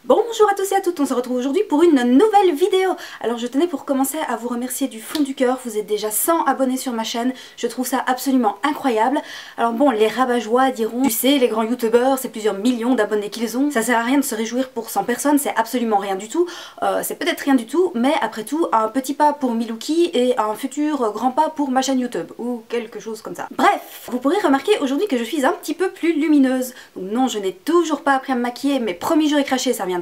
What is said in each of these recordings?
Bonjour à tous et à toutes, on se retrouve aujourd'hui pour une nouvelle vidéo. Alors je tenais pour commencer à vous remercier du fond du cœur, vous êtes déjà 100 abonnés sur ma chaîne, je trouve ça absolument incroyable. Alors bon, les rabat-joie diront, tu sais, les grands youtubeurs, c'est plusieurs millions d'abonnés qu'ils ont, ça sert à rien de se réjouir pour 100 personnes, c'est absolument rien du tout, c'est peut-être rien du tout, mais après tout, un petit pas pour Milookie et un futur grand pas pour ma chaîne YouTube, ou quelque chose comme ça. Bref, vous pourrez remarquer aujourd'hui que je suis un petit peu plus lumineuse. Donc non, je n'ai toujours pas appris à me maquiller, mais promis j'aurai craché, ça viendra.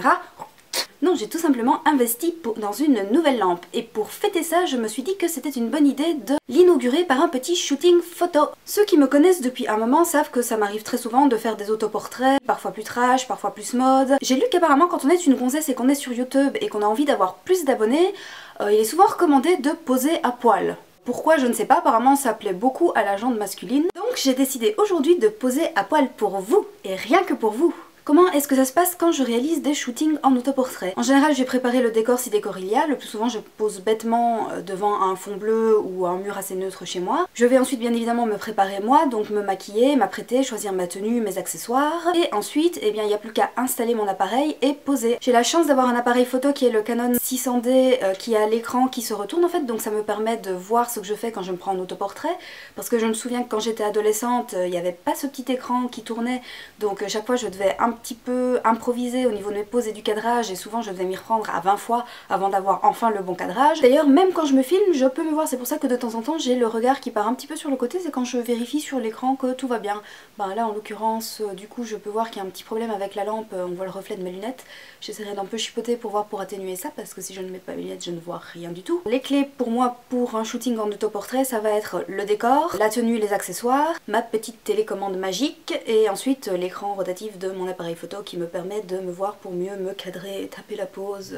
Non, j'ai tout simplement investi dans une nouvelle lampe et pour fêter ça, je me suis dit que c'était une bonne idée de l'inaugurer par un petit shooting photo. Ceux qui me connaissent depuis un moment savent que ça m'arrive très souvent de faire des autoportraits, parfois plus trash, parfois plus mode. J'ai lu qu'apparemment quand on est une gonzesse et qu'on est sur YouTube et qu'on a envie d'avoir plus d'abonnés, il est souvent recommandé de poser à poil. Pourquoi je ne sais pas, apparemment ça plaît beaucoup à la jante masculine. Donc j'ai décidé aujourd'hui de poser à poil pour vous, et rien que pour vous. Comment est-ce que ça se passe quand je réalise des shootings en autoportrait? En général, j'ai préparé le décor si décor il y a. Le plus souvent, je pose bêtement devant un fond bleu ou un mur assez neutre chez moi. Je vais ensuite bien évidemment me préparer moi, donc me maquiller, m'apprêter, choisir ma tenue, mes accessoires. Et ensuite, eh bien, il n'y a plus qu'à installer mon appareil et poser. J'ai la chance d'avoir un appareil photo qui est le Canon 600D qui a l'écran qui se retourne en fait, donc ça me permet de voir ce que je fais quand je me prends en autoportrait. Parce que je me souviens que quand j'étais adolescente, il n'y avait pas ce petit écran qui tournait, donc chaque fois je devais un petit peu improviser au niveau de mes poses et du cadrage et souvent je devais m'y reprendre à 20 fois avant d'avoir enfin le bon cadrage. D'ailleurs même quand je me filme je peux me voir, c'est pour ça que de temps en temps j'ai le regard qui part un petit peu sur le côté, c'est quand je vérifie sur l'écran que tout va bien. Bah là en l'occurrence du coup je peux voir qu'il y a un petit problème avec la lampe, on voit le reflet de mes lunettes. J'essaierai d'un peu chipoter pour voir, pour atténuer ça parce que si je ne mets pas mes lunettes je ne vois rien du tout. Les clés pour moi pour un shooting en autoportrait ça va être le décor, la tenue, les accessoires, ma petite télécommande magique et ensuite l'écran rotatif de mon appareil photo qui me permet de me voir pour mieux me cadrer, taper la pose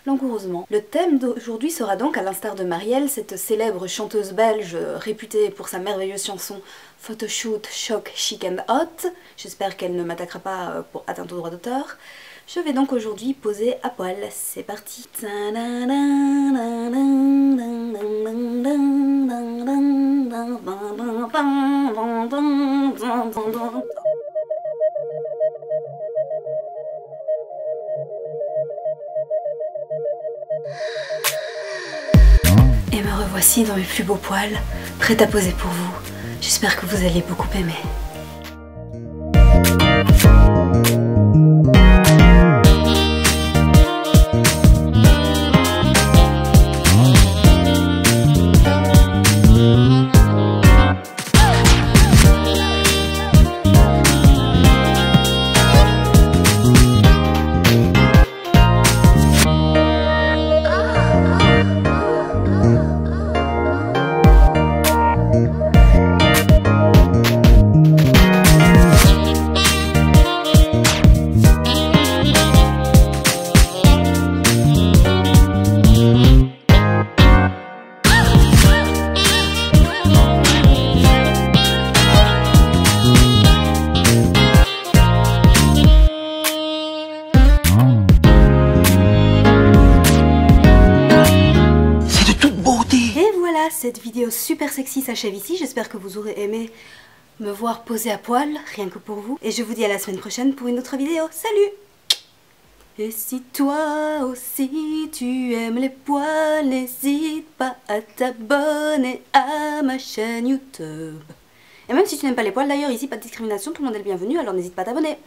langoureusement. Le thème d'aujourd'hui sera donc, à l'instar de Marielle, cette célèbre chanteuse belge réputée pour sa merveilleuse chanson Photoshoot, Choc, Chic and Hot. J'espère qu'elle ne m'attaquera pas pour atteinte au droit d'auteur. Je vais donc aujourd'hui poser à poil, c'est parti. Et me revoici dans mes plus beaux poils, prête à poser pour vous. J'espère que vous allez beaucoup aimer. Cette vidéo super sexy s'achève ici, j'espère que vous aurez aimé me voir poser à poil, rien que pour vous. Et je vous dis à la semaine prochaine pour une autre vidéo. Salut! Et si toi aussi tu aimes les poils, n'hésite pas à t'abonner à ma chaîne YouTube. Et même si tu n'aimes pas les poils d'ailleurs, ici pas de discrimination, tout le monde est le bienvenu, alors n'hésite pas à t'abonner.